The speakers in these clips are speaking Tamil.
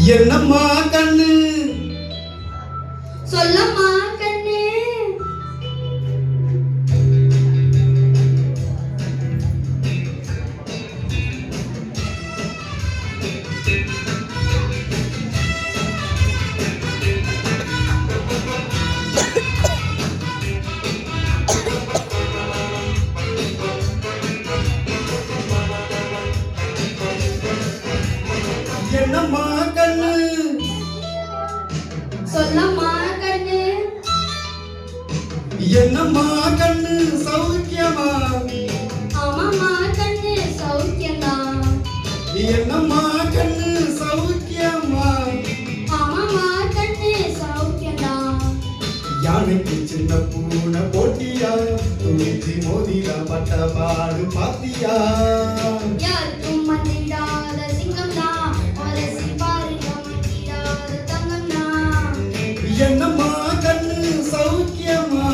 என்னம்மா கண்ணு சொல்லம்மா கண்ணு என்னம்மா கண்ணு சொல்லம்மா கண்ணு என்னம்மா கண்ணு சௌக்கியமா ஆமாம்மா கண்ணு சௌக்கியம்தான் என்னம்மா கண்ணு சௌக்கியமா ஆமாம்மா கண்ணு சௌக்கியம்தான் யானைக்கு சின்ன பூனை போட்டியா துணிச்சி மோதிரா பட்ட பாடு பாத்தியா யாருக்கும் மந்திடாத சிங்கம்தான் அரசி பாருங்க மந்திடாத தங்கம்தான் என்னம்மா கண்ணு சௌக்கியமா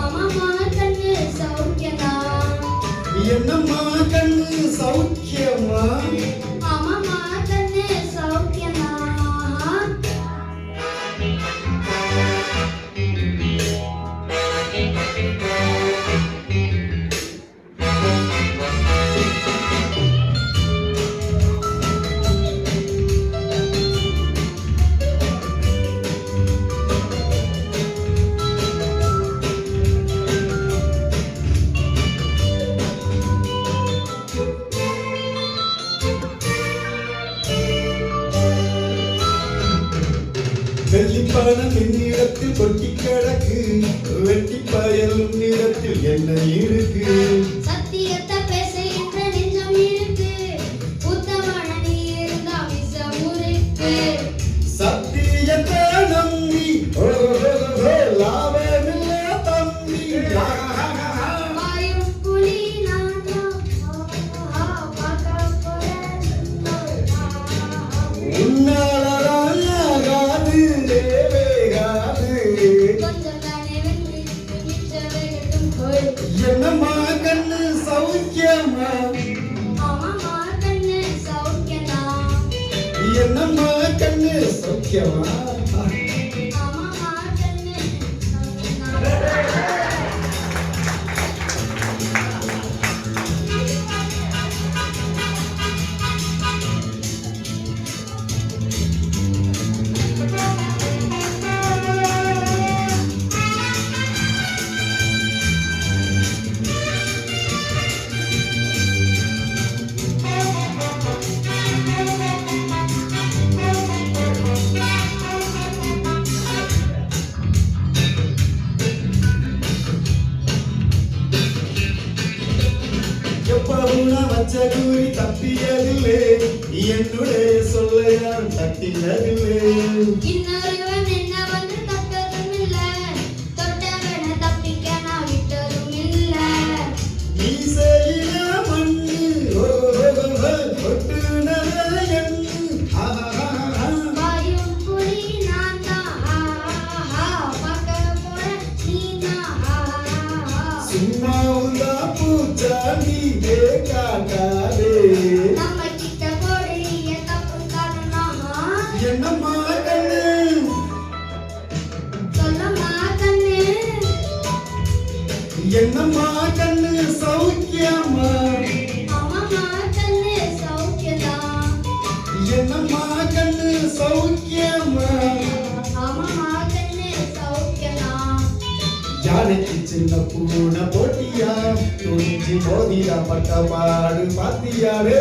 ஆமாம்மா கண்ணு சௌக்கியம்தான் என்னம்மா கண்ணு சௌக்கியமா ஆமாம்மா கண்ணு சௌக்கியம்தான் வெள்ளிப்பணம் என்னிடத்தில் கொட்டி கிடக்கு வெட்டி பயலும் நிறத்தில் என்ன இருக்கு சத்தியத்தை பேசுகின்ற நெஞ்சம் இருக்கு உத்தமன நீ இருந்தா விஷம் இருக்கு சத்தியத்தை நம்பி லாபமில்ல தம்பி வாயும் புலி நான்தான் பார்க்க போறேன் உன்னாலாகாது வேகாது கொஞ்சம் தானே வெற்றி மிச்சம் போய் என்னம்மா கண்ணு சௌக்கியமா ஆமாம்மா கண்ணு சௌக்கியம்தான் என்னம்மா கண்ணு சௌக்கியமா ஆமாம்மா கண்ணு சௌக்கியம்தான் எப்பவுனா வச்ச கூறி தப்பியதில்லை என்னுடைய சொல்ல யாரும் தட்டினதில்லை இன்னொருவன் என்ன வந்து தட்டதும் இல்ல தொட்டவன தப்பிக்க நான் விட்டதும் இல்ல நீ செய்ய மண்ணு ஒட்டுனத எண்ணு வாயும் புலி நான் தான் பார்க்க போறேன் நீ தான் சும்மா உந்தா பூச்சாண்டி காட்டாதே நம்ம கிட்ட போடுறிய தப்பு காரணம் என்னம்மா கண்ணு சொல்லம்மா கண்ணு என்னம்மா கண்ணு சௌக்கியமா ஆமாம்மா கண்ணு சௌக்கியம்தான் என்னம்மா கண்ணு சௌக்கியமா ஆமாம்மா கண்ணு சௌக்கியம்தான் யானைக்கு சின்ன பூனை போட்டியா துணிச்சி மோதிரா பட்ட பாடு பாத்தியா ரே